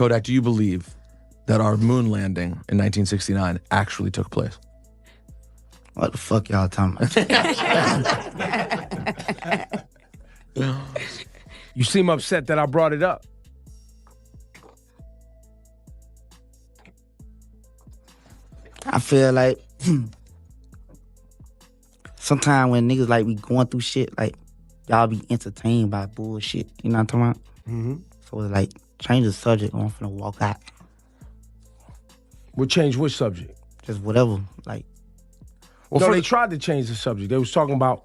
Kodak, do you believe that our moon landing in 1969 actually took place? What the fuck y'all talking about? You seem upset that I brought it up. I feel like sometimes when niggas like be going through shit, like y'all be entertained by bullshit. You know what I'm talking about? Mm-hmm. So it's like change the subject. I'm finna walk out. We'll change which subject? Just whatever. Like, Well, no, they tried to change the subject. They was talking about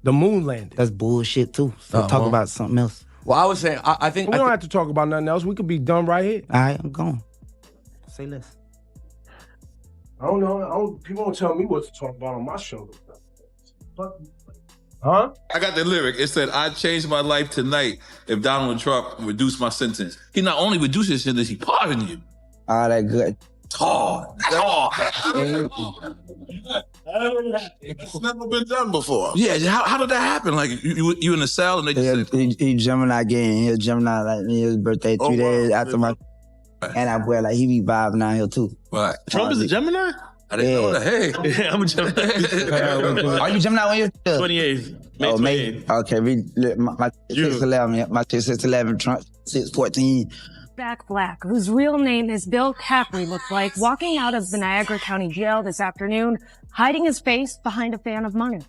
the moon landing. That's bullshit too. So talk about something else. Well, I was saying, I think... We don't have to talk about nothing else. We could be done right here. All right, I'm gone. Say less. I don't know. People don't tell me what to talk about on my show. Huh? I got the lyric. It said, "I changed my life tonight if Donald Trump reduced my sentence." He not only reduced his sentence, he pardoned you. All that good. It's never been done before. Yeah, how did that happen? Like, you in the cell and they just said... He Gemini again. He a Gemini, like, his birthday 3 days after my... And I boy, like, he be vibing out here too. Right. Trump is a Gemini? I didn't know that. Hey. Yeah, I'm a Gemini. Are you Gemini when you're 28th. May 28th. Okay, my 6'11", my 6'11", Trump 6'14". Black, whose real name is Bill Caffrey, looked like walking out of the Niagara County Jail this afternoon, hiding his face behind a fan of money.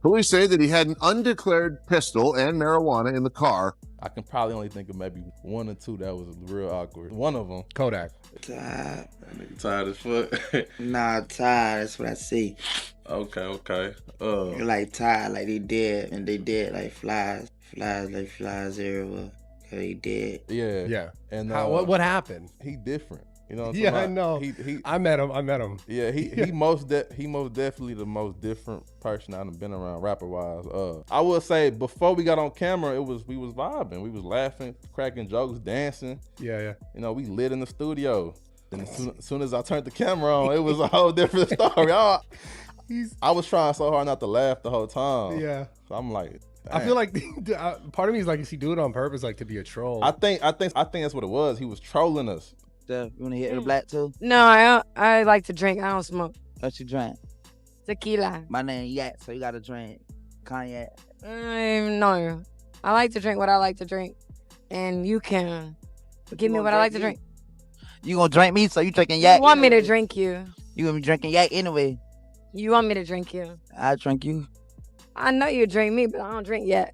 Police say that he had an undeclared pistol and marijuana in the car. I can probably only think of maybe one or two that was real awkward. One of them, Kodak. Tired. That nigga tired as fuck. Nah, tired. That's what I see. Okay. They're like tired, like they dead, and they dead like flies. Like flies everywhere. They dead. Yeah. And what happened? He different. You know what I'm Yeah, talking about? I know. I met him. Yeah, he most definitely the most different person I've been around rapper wise. I would say before we got on camera, we was vibing, we was laughing, cracking jokes, dancing. Yeah. You know, we lit in the studio. And as soon as I turned the camera on, it was a whole different story. I was trying so hard not to laugh the whole time. Yeah. So I'm like, I feel like part of me is like, is he doing it on purpose, like to be a troll? I think that's what it was. He was trolling us. You wanna hit the black too? No, I like to drink. I don't smoke. What you drink? Tequila. My name Yak, so you gotta drink cognac. No, I like to drink what I like to drink, and you can give me what I like to drink. You gonna drink me? So you drinking Yak? You want me to drink you? You gonna be drinking Yak anyway? You want me to drink you? I drink you. I know you drink me, but I don't drink yet.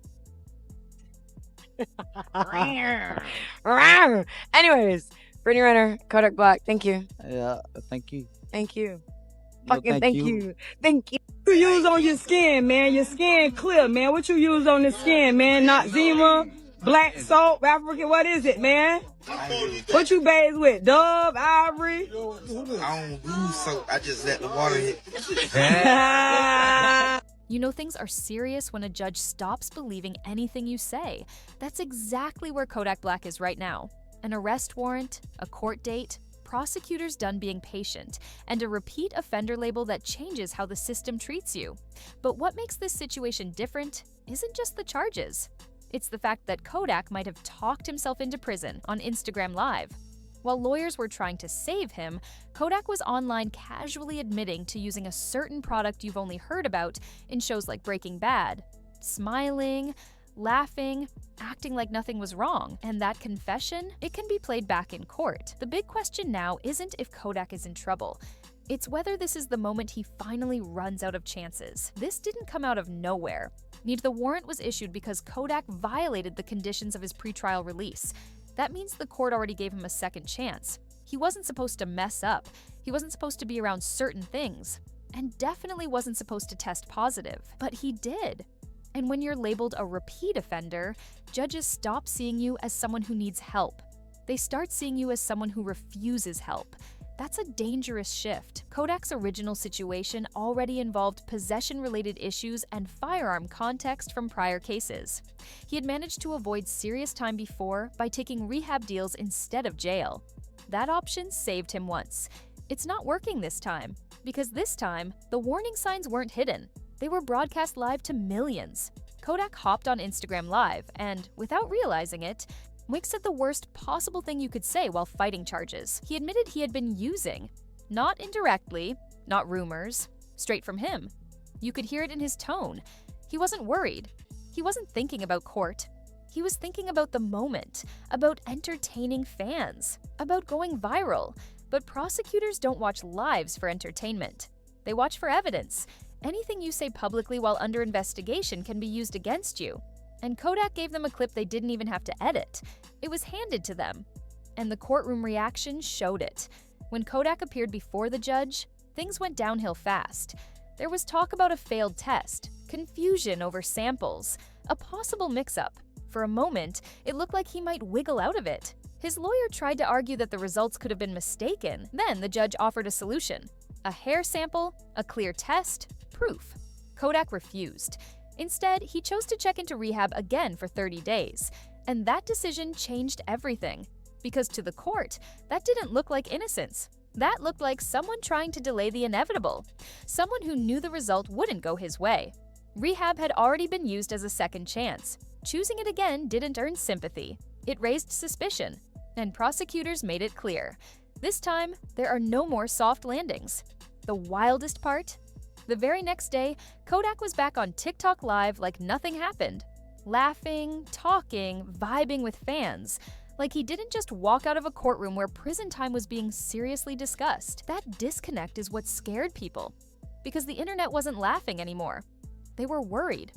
Anyways, Brittany Renner, Kodak Black, thank you. Yeah, thank you. Thank you. No, Fucking thank you. Thank you. What you use on your skin, man? Your skin clear, man. What you use on the skin, man? Not Zima, black salt, African. What is it, man? What you bathe with? Dove, Ivory? I don't use soap. I just let the water hit. You know things are serious when a judge stops believing anything you say. That's exactly where Kodak Black is right now. An arrest warrant, a court date, prosecutors done being patient, and a repeat offender label that changes how the system treats you. But what makes this situation different isn't just the charges. It's the fact that Kodak might have talked himself into prison on Instagram Live. While lawyers were trying to save him, Kodak was online casually admitting to using a certain product you've only heard about in shows like Breaking Bad, smiling, laughing, acting like nothing was wrong. And that confession, it can be played back in court. The big question now isn't if Kodak is in trouble. It's whether this is the moment he finally runs out of chances. This didn't come out of nowhere. The warrant was issued because Kodak violated the conditions of his pretrial release. That means the court already gave him a second chance. He wasn't supposed to mess up. He wasn't supposed to be around certain things. And definitely wasn't supposed to test positive. But he did. And when you're labeled a repeat offender, judges stop seeing you as someone who needs help. They start seeing you as someone who refuses help. That's a dangerous shift. Kodak's original situation already involved possession-related issues and firearm context from prior cases. He had managed to avoid serious time before by taking rehab deals instead of jail. That option saved him once. It's not working this time, because this time, the warning signs weren't hidden. They were broadcast live to millions. Kodak hopped on Instagram Live and, without realizing it, Wink said the worst possible thing you could say while fighting charges. He admitted he had been using. Not indirectly, not rumors, straight from him. You could hear it in his tone. He wasn't worried. He wasn't thinking about court. He was thinking about the moment, about entertaining fans, about going viral. But prosecutors don't watch lives for entertainment. They watch for evidence. Anything you say publicly while under investigation can be used against you. And Kodak gave them a clip they didn't even have to edit. It was handed to them. And the courtroom reaction showed it. When Kodak appeared before the judge, things went downhill fast. There was talk about a failed test, confusion over samples, a possible mix-up. For a moment, it looked like he might wiggle out of it. His lawyer tried to argue that the results could have been mistaken. Then the judge offered a solution. A hair sample, a clear test, proof. Kodak refused. Instead, he chose to check into rehab again for 30 days. And that decision changed everything. Because to the court, that didn't look like innocence. That looked like someone trying to delay the inevitable. Someone who knew the result wouldn't go his way. Rehab had already been used as a second chance. Choosing it again didn't earn sympathy. It raised suspicion. And prosecutors made it clear. This time, there are no more soft landings. The wildest part? The very next day, Kodak was back on TikTok Live like nothing happened. Laughing, talking, vibing with fans. Like he didn't just walk out of a courtroom where prison time was being seriously discussed. That disconnect is what scared people. Because the internet wasn't laughing anymore. They were worried.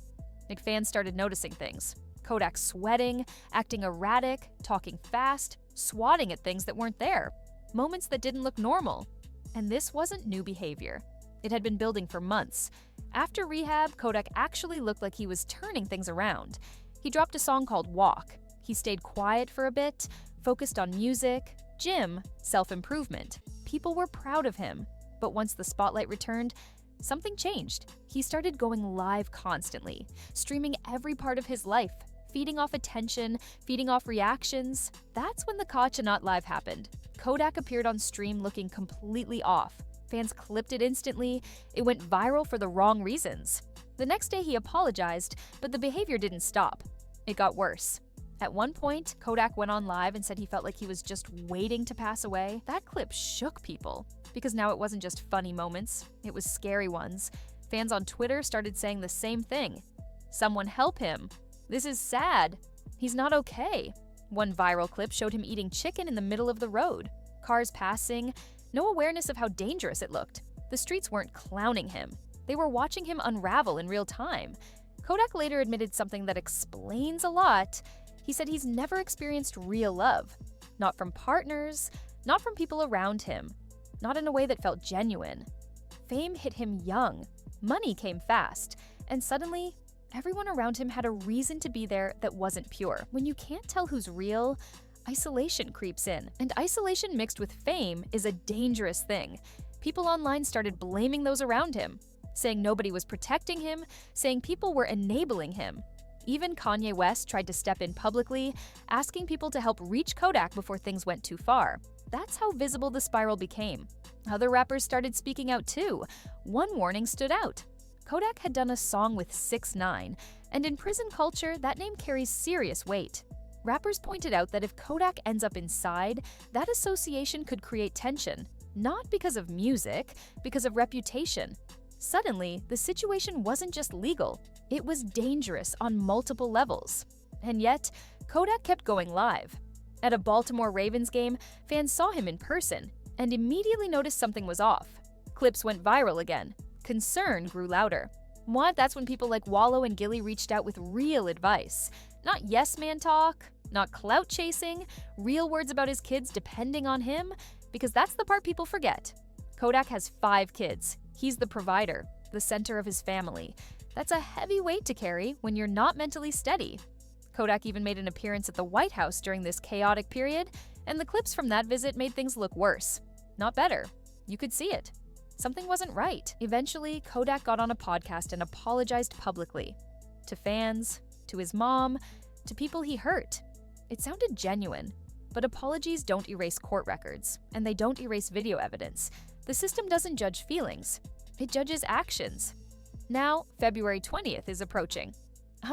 Fans started noticing things. Kodak sweating, acting erratic, talking fast, swatting at things that weren't there. Moments that didn't look normal. And this wasn't new behavior. It had been building for months. After rehab, Kodak actually looked like he was turning things around. He dropped a song called Walk. He stayed quiet for a bit, focused on music, gym, self-improvement. People were proud of him. But once the spotlight returned, something changed. He started going live constantly, streaming every part of his life, feeding off attention, feeding off reactions. That's when the Kocha Not Live happened. Kodak appeared on stream looking completely off. Fans clipped it instantly. It went viral for the wrong reasons. The next day he apologized, but the behavior didn't stop. It got worse. At one point, Kodak went on live and said he felt like he was just waiting to pass away. That clip shook people, because now it wasn't just funny moments, it was scary ones. Fans on Twitter started saying the same thing. Someone help him. This is sad. He's not okay. One viral clip showed him eating chicken in the middle of the road. Cars passing, no awareness of how dangerous it looked. The streets weren't clowning him. They were watching him unravel in real time. Kodak later admitted something that explains a lot. He said he's never experienced real love. Not from partners, not from people around him. Not in a way that felt genuine. Fame hit him young. Money came fast. And suddenly, everyone around him had a reason to be there that wasn't pure. When you can't tell who's real, isolation creeps in. And isolation mixed with fame is a dangerous thing. People online started blaming those around him, saying nobody was protecting him, saying people were enabling him. Even Kanye West tried to step in publicly, asking people to help reach Kodak before things went too far. That's how visible the spiral became. Other rappers started speaking out too. One warning stood out. Kodak had done a song with 6ix9ine, and in prison culture, that name carries serious weight. Rappers pointed out that if Kodak ends up inside, that association could create tension, not because of music, because of reputation. Suddenly, the situation wasn't just legal, it was dangerous on multiple levels. And yet, Kodak kept going live. At a Baltimore Ravens game, fans saw him in person and immediately noticed something was off. Clips went viral again. Concern grew louder. That's when people like Wallow and Gilly reached out with real advice. Not yes man talk, not clout chasing, real words about his kids depending on him, because that's the part people forget. Kodak has 5 kids. He's the provider, the center of his family. That's a heavy weight to carry when you're not mentally steady. Kodak even made an appearance at the White House during this chaotic period, and the clips from that visit made things look worse, not better. You could see it. Something wasn't right. Eventually, Kodak got on a podcast and apologized publicly. To fans, to his mom, to people he hurt. It sounded genuine, but apologies don't erase court records, and they don't erase video evidence. The system doesn't judge feelings, it judges actions. Now, February 20th is approaching.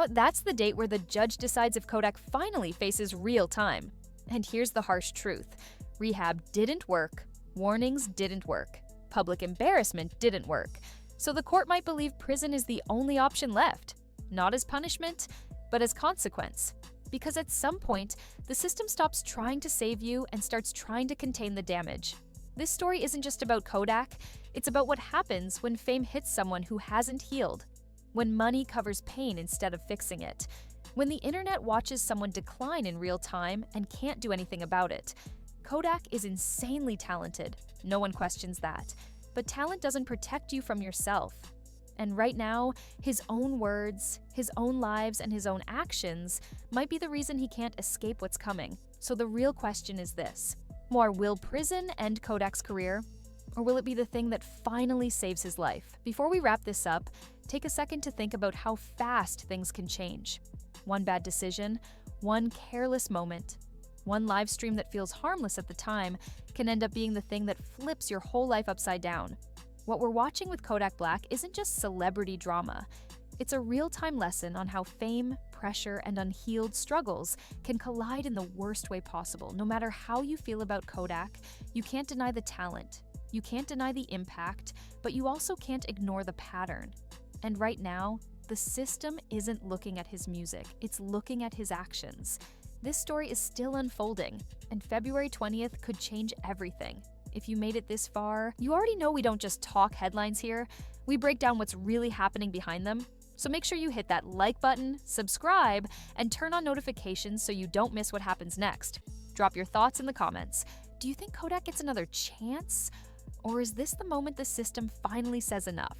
That's the date where the judge decides if Kodak finally faces real time. And here's the harsh truth. Rehab didn't work, warnings didn't work, public embarrassment didn't work. So the court might believe prison is the only option left, not as punishment, but as consequence. Because at some point, the system stops trying to save you and starts trying to contain the damage. This story isn't just about Kodak, it's about what happens when fame hits someone who hasn't healed, when money covers pain instead of fixing it, when the internet watches someone decline in real time and can't do anything about it. Kodak is insanely talented, no one questions that, but talent doesn't protect you from yourself. And right now, his own words, his own lives, and his own actions might be the reason he can't escape what's coming. So the real question is this: will prison end Kodak's career? Or will it be the thing that finally saves his life? Before we wrap this up, take a second to think about how fast things can change. One bad decision, one careless moment, one live stream that feels harmless at the time can end up being the thing that flips your whole life upside down. What we're watching with Kodak Black isn't just celebrity drama. It's a real-time lesson on how fame, pressure, and unhealed struggles can collide in the worst way possible. No matter how you feel about Kodak, you can't deny the talent. You can't deny the impact, but you also can't ignore the pattern. And right now, the system isn't looking at his music, it's looking at his actions. This story is still unfolding, and February 20th could change everything. If you made it this far, you already know we don't just talk headlines here, we break down what's really happening behind them. So make sure you hit that like button, subscribe, and turn on notifications so you don't miss what happens next. Drop your thoughts in the comments. Do you think Kodak gets another chance? Or is this the moment the system finally says enough?